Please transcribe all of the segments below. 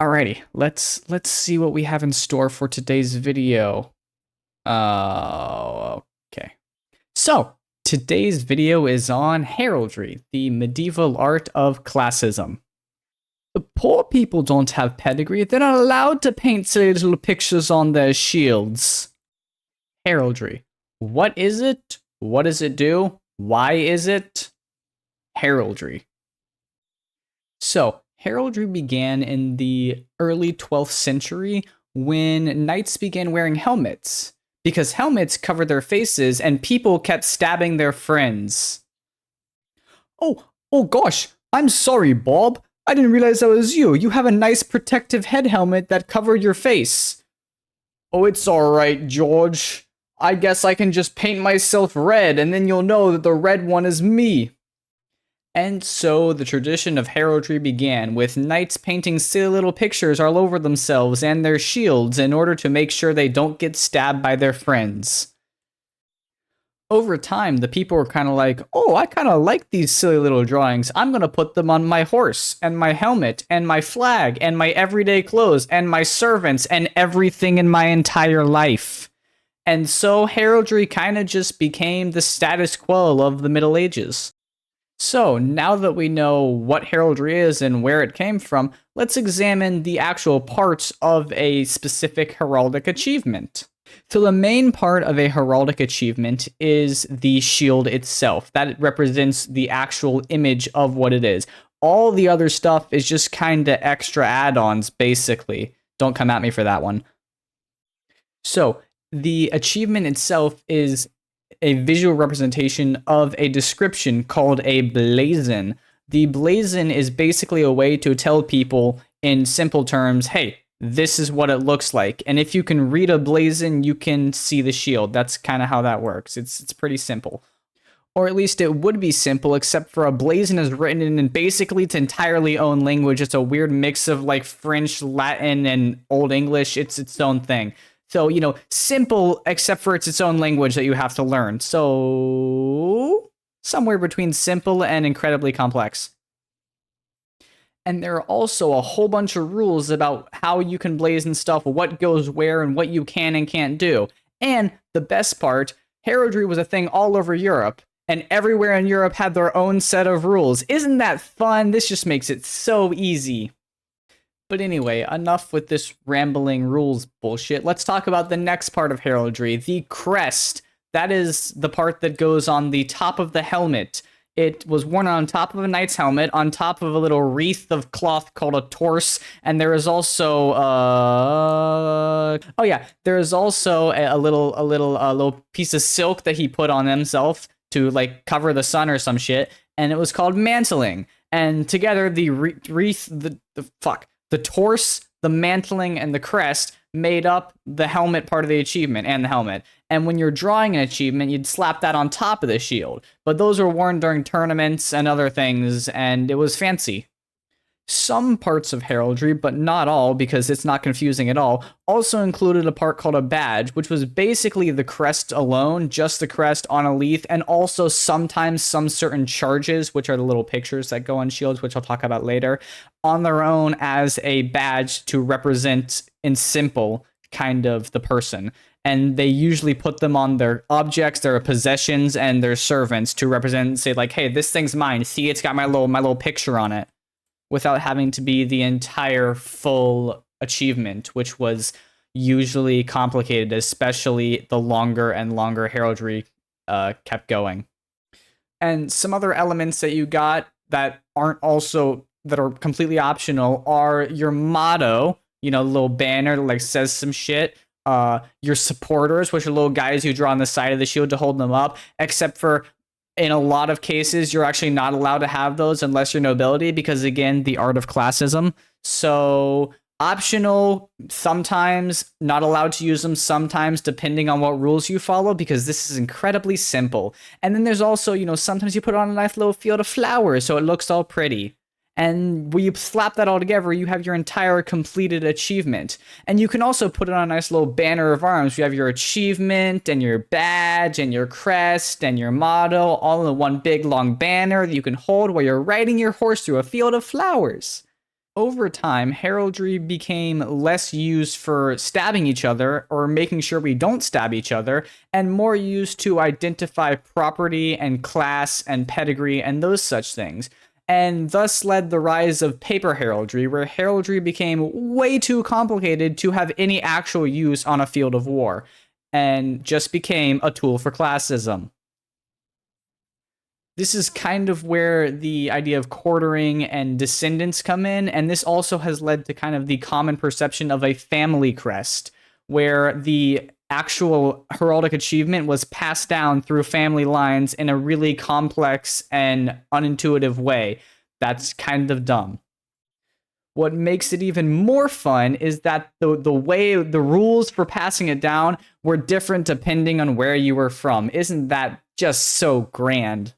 Alrighty, let's see what we have in store for today's video. Okay. So, today's video is on heraldry, the medieval art of classism. The poor people don't have pedigree, they're not allowed to paint silly little pictures on their shields. Heraldry. What is it? What does it do? Why is it? Heraldry. So, heraldry began in the early 12th century when knights began wearing helmets, because helmets covered their faces and people kept stabbing their friends. Oh gosh, I'm sorry, Bob. I didn't realize that was you. You have a nice protective head helmet that covered your face. Oh, it's alright, George. I guess I can just paint myself red and then you'll know that the red one is me. And so the tradition of heraldry began, with knights painting silly little pictures all over themselves and their shields in order to make sure they don't get stabbed by their friends. Over time, the people were kind of like, oh, I kind of like these silly little drawings. I'm going to put them on my horse, and my helmet, and my flag, and my everyday clothes, and my servants, and everything in my entire life. And so heraldry kind of just became the status quo of the Middle Ages. So, now that we know what heraldry is and where it came from, let's examine the actual parts of a specific heraldic achievement. So, the main part of a heraldic achievement is the shield itself. That represents the actual image of what it is. All the other stuff is just kind of extra add-ons, basically. Don't come at me for that one. So, the achievement itself is a visual representation of a description called a blazon. The blazon is basically a way to tell people in simple terms, hey, this is what it looks like. And if you can read a blazon, you can see the shield. That's kind of how that works. It's pretty simple. Or at least it would be simple, except for a blazon is written in basically its entirely own language. It's a weird mix of like French, Latin, and Old English. It's its own thing. So, simple, except for it's its own language that you have to learn. So, somewhere between simple and incredibly complex. And there are also a whole bunch of rules about how you can blazon stuff, what goes where, and what you can and can't do. And the best part, heraldry was a thing all over Europe, and everywhere in Europe had their own set of rules. Isn't that fun? This just makes it so easy. But anyway, enough with this rambling rules bullshit. Let's talk about the next part of heraldry, the crest. That is the part that goes on the top of the helmet. It was worn on top of a knight's helmet, on top of a little wreath of cloth called a torse, and there is also there is also a little piece of silk that he put on himself to like cover the sun or some shit, and it was called mantling. And together, the wreath, the torse, the mantling, and the crest made up the helmet part of the achievement and the helmet. And when you're drawing an achievement, you'd slap that on top of the shield. But those were worn during tournaments and other things, and it was fancy. Some parts of heraldry, but not all because it's not confusing at all, also included a part called a badge, which was basically the crest alone, just the crest on a leaf, and also sometimes some certain charges, which are the little pictures that go on shields, which I'll talk about later, on their own as a badge to represent in simple kind of the person. And they usually put them on their objects, their possessions, and their servants to represent, say like, hey, this thing's mine. See, it's got my little picture on it, without having to be the entire full achievement, which was usually complicated, especially the longer and longer heraldry kept going. And some other elements that you got that are completely optional are your motto, a little banner that like says some shit. Your supporters, which are little guys who draw on the side of the shield to hold them up, except for in a lot of cases, you're actually not allowed to have those unless you're nobility, because again, the art of classism. So optional sometimes, not allowed to use them sometimes, depending on what rules you follow, because this is incredibly simple. And then there's also, sometimes you put on a nice little field of flowers so it looks all pretty. And when you slap that all together, you have your entire completed achievement. And you can also put it on a nice little banner of arms. You have your achievement and your badge and your crest and your motto all in one big long banner that you can hold while you're riding your horse through a field of flowers. over time, heraldry became less used for stabbing each other or making sure we don't stab each other, and more used to identify property and class and pedigree and those such things. And thus led the rise of paper heraldry, where heraldry became way too complicated to have any actual use on a field of war, and just became a tool for classism. This is kind of where the idea of quartering and descendants come in, and this also has led to kind of the common perception of a family crest, where the actual heraldic achievement was passed down through family lines in a really complex and unintuitive way. That's kind of dumb. What makes it even more fun is that the way the rules for passing it down were different depending on where you were from. Isn't that just so grand?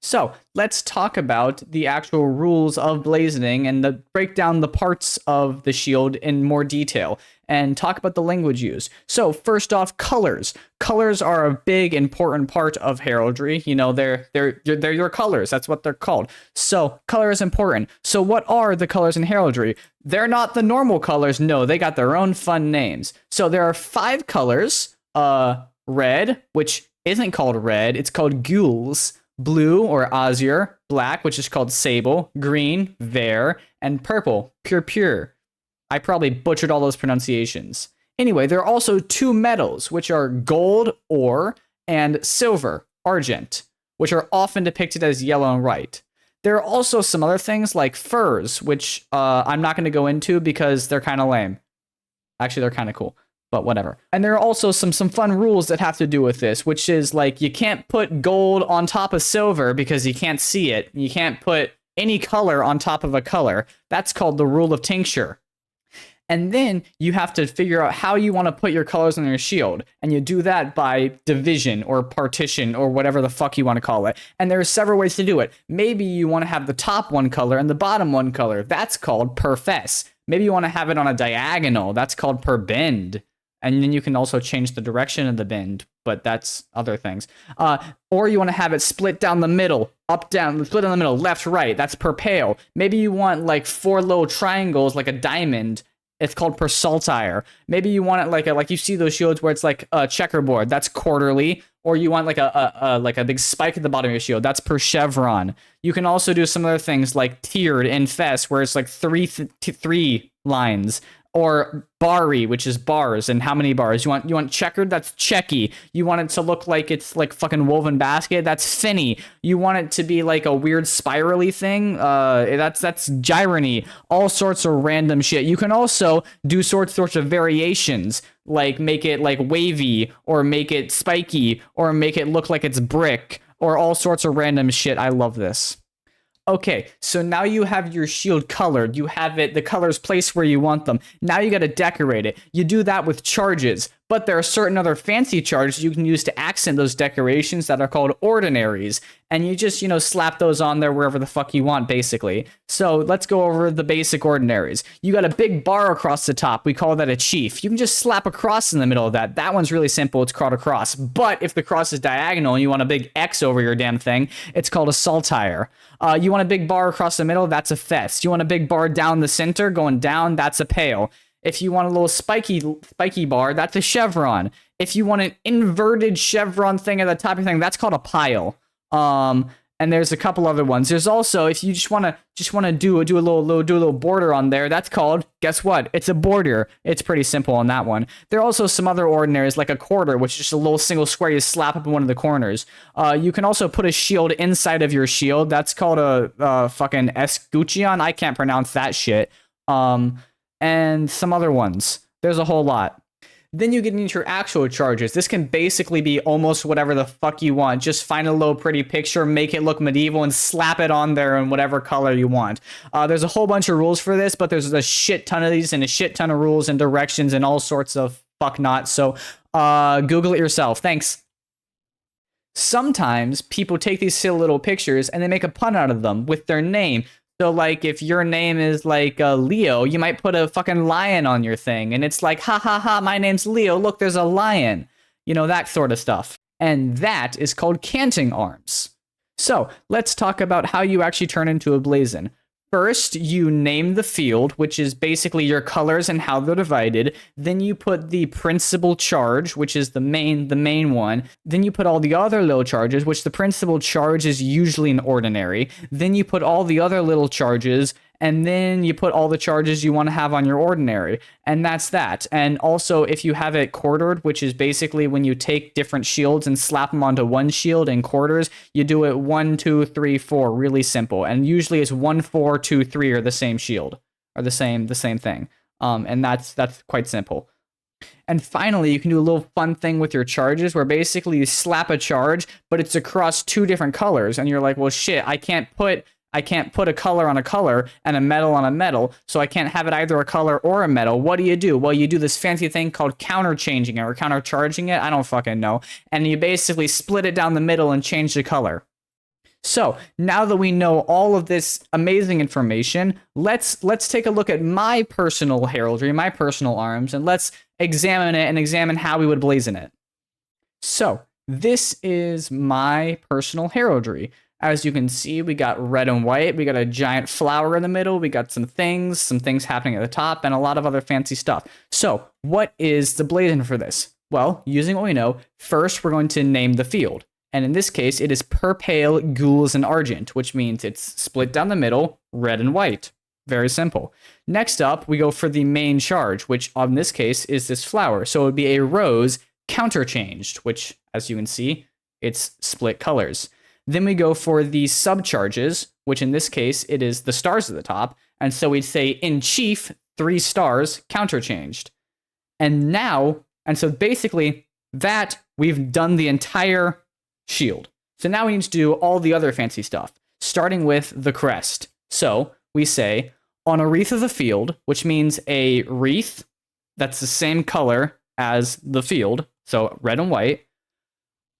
So let's talk about the actual rules of blazoning and break down the parts of the shield in more detail and talk about the language used. So first off, colors. Colors are a big important part of heraldry. You know, they're your colors. That's what they're called. So color is important. So what are the colors in heraldry? They're not the normal colors. No, they got their own fun names. So there are 5 colors. Red, which isn't called red. It's called gules. Blue or azure, black, which is called sable, green, vert, and purple, pure. I probably butchered all those pronunciations. Anyway, there are also 2 metals, which are gold, ore, and silver, argent, which are often depicted as yellow and white. There are also some other things like furs, which I'm not going to go into because they're kind of lame. Actually, they're kind of cool. But whatever. And there are also some fun rules that have to do with this, which is like you can't put gold on top of silver because you can't see it. You can't put any color on top of a color. That's called the rule of tincture. And then you have to figure out how you want to put your colors on your shield. And you do that by division or partition or whatever the fuck you want to call it. And there are several ways to do it. Maybe you want to have the top one color and the bottom one color. That's called per fess. Maybe you want to have it on a diagonal. That's called per bend. And then you can also change the direction of the bend, but that's other things. Or you want to have it split down the middle, up, down, split in the middle, left, right. That's per pale. Maybe you want like 4 little triangles, like a diamond. It's called per saltire. Maybe you want it like you see those shields where it's like a checkerboard. That's quarterly. Or you want like a big spike at the bottom of your shield. That's per chevron. You can also do some other things like tiered and fess, where it's like 3 lines. Or bari, which is bars, and how many bars. You want checkered? That's checky. You want it to look like it's like fucking woven basket? That's finny. You want it to be like a weird spirally thing? That's gyrony. All sorts of random shit. You can also do sorts of variations, like make it like wavy, or make it spiky, or make it look like it's brick, or all sorts of random shit. I love this. Okay, so now you have your shield colored. You have the colors placed where you want them. Now you got to decorate it. You do that with charges, but there are certain other fancy charges you can use to accent those decorations that are called ordinaries. And you just, slap those on there wherever the fuck you want, basically. So let's go over the basic ordinaries. You got a big bar across the top. We call that a chief. You can just slap a cross in the middle of that. That one's really simple. It's called a cross. But if the cross is diagonal and you want a big X over your damn thing, it's called a saltire. You want a big bar across the middle? That's a fess. You want a big bar down the center going down? That's a pale. If you want a little spiky bar, that's a chevron. If you want an inverted chevron thing at the top of your thing, that's called a pile. And there's a couple other ones. There's also, if you just want to do a little border on there, that's called, guess what? It's a border. It's pretty simple on that one. There are also some other ordinaries like a quarter, which is just a little single square you slap up in one of the corners. You can also put a shield inside of your shield. That's called a fucking escutcheon. I can't pronounce that shit. And some other ones. There's a whole lot. Then you get into your actual charges. This can basically be almost whatever the fuck you want. Just find a little pretty picture, make it look medieval, and slap it on there in whatever color you want. There's a whole bunch of rules for this, but there's a shit ton of these and a shit ton of rules and directions and all sorts of fuck not. So Google it yourself. Thanks. Sometimes people take these silly little pictures and they make a pun out of them with their name. So, like, if your name is, like, Leo, you might put a fucking lion on your thing. And it's like, ha, ha, ha, my name's Leo. Look, there's a lion. That sort of stuff. And that is called canting arms. So, let's talk about how you actually turn into a blazon. First, you name the field, which is basically your colors and how they're divided. Then you put the principal charge, which is the main one. Then you put all the other little charges, which the principal charge is usually an ordinary. Then you put all the other little charges, and then you put all the charges you want to have on your ordinary. And that's that. And also, if you have it quartered, which is basically when you take different shields and slap them onto one shield in quarters, you do it 1, 2, 3, 4, really simple. And usually it's 1, 4, 2, 3 are the same shield, or the same thing. And that's quite simple. And finally, you can do a little fun thing with your charges where basically you slap a charge, but it's across 2 different colors. And you're like, well, shit, I can't put a color on a color and a metal on a metal, so I can't have it either a color or a metal. What do? Well, you do this fancy thing called counter-changing it or counter-charging it. I don't fucking know. And you basically split it down the middle and change the color. So now that we know all of this amazing information, let's take a look at my personal heraldry, my personal arms, and let's examine it and examine how we would blazon it. So this is my personal heraldry. As you can see, we got red and white, we got a giant flower in the middle, we got some things happening at the top, and a lot of other fancy stuff. So what is the blazon for this? Well, using what we know, first we're going to name the field. And in this case, it is purple, gules, and argent, which means it's split down the middle, red and white. Very simple. Next up, we go for the main charge, which in this case is this flower. So it would be a rose counterchanged, which, as you can see, it's split colors. Then we go for the subcharges, which in this case, it is the stars at the top. And so we'd say in chief, 3 stars counterchanged. And so basically that we've done the entire shield. So now we need to do all the other fancy stuff, starting with the crest. So we say on a wreath of the field, which means a wreath that's the same color as the field, so red and white,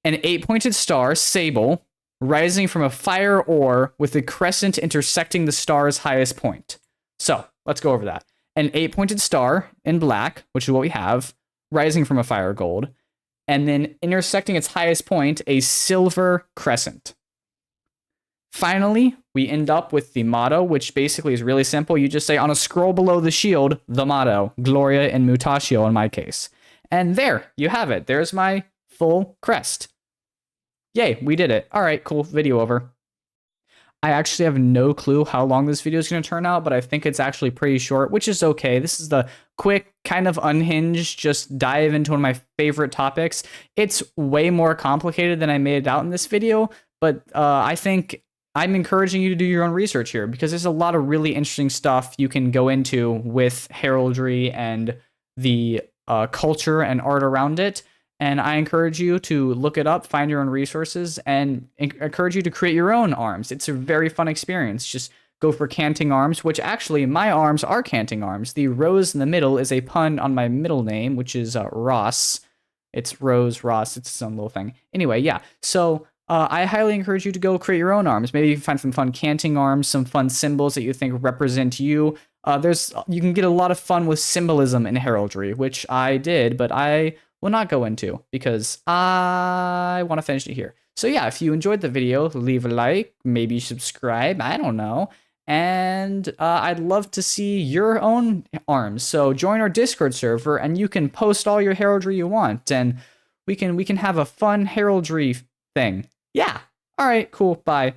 an 8-pointed star, sable, rising from a fire ore with the crescent intersecting the star's highest point. So let's go over that. An 8-pointed star in black, which is what we have, rising from a fire gold, and then intersecting its highest point, a silver crescent. Finally, we end up with the motto, which basically is really simple. You just say on a scroll below the shield, the motto, Gloria in Mutatio in my case. And there, you have it. There's my full crest. Yay, we did it. All right, cool. Video over. I actually have no clue how long this video is going to turn out, but I think it's actually pretty short, which is okay. This is the quick, kind of unhinged, just dive into one of my favorite topics. It's way more complicated than I made it out in this video, but I think I'm encouraging you to do your own research here because there's a lot of really interesting stuff you can go into with heraldry and the culture and art around it. And I encourage you to look it up, find your own resources, and encourage you to create your own arms. It's a very fun experience. Just go for canting arms, which actually my arms are canting arms. The rose in the middle is a pun on my middle name, which is Ross. It's Rose Ross. It's some little thing. Anyway, yeah. So I highly encourage you to go create your own arms. Maybe you can find some fun canting arms, some fun symbols that you think represent you. You can get a lot of fun with symbolism in heraldry, which I did, but I will not go into because I want to finish it here. So yeah, if you enjoyed the video, leave a like, maybe subscribe, I don't know. And I'd love to see your own arms. So join our Discord server and you can post all your heraldry you want and we can have a fun heraldry thing. Yeah. All right, cool. Bye.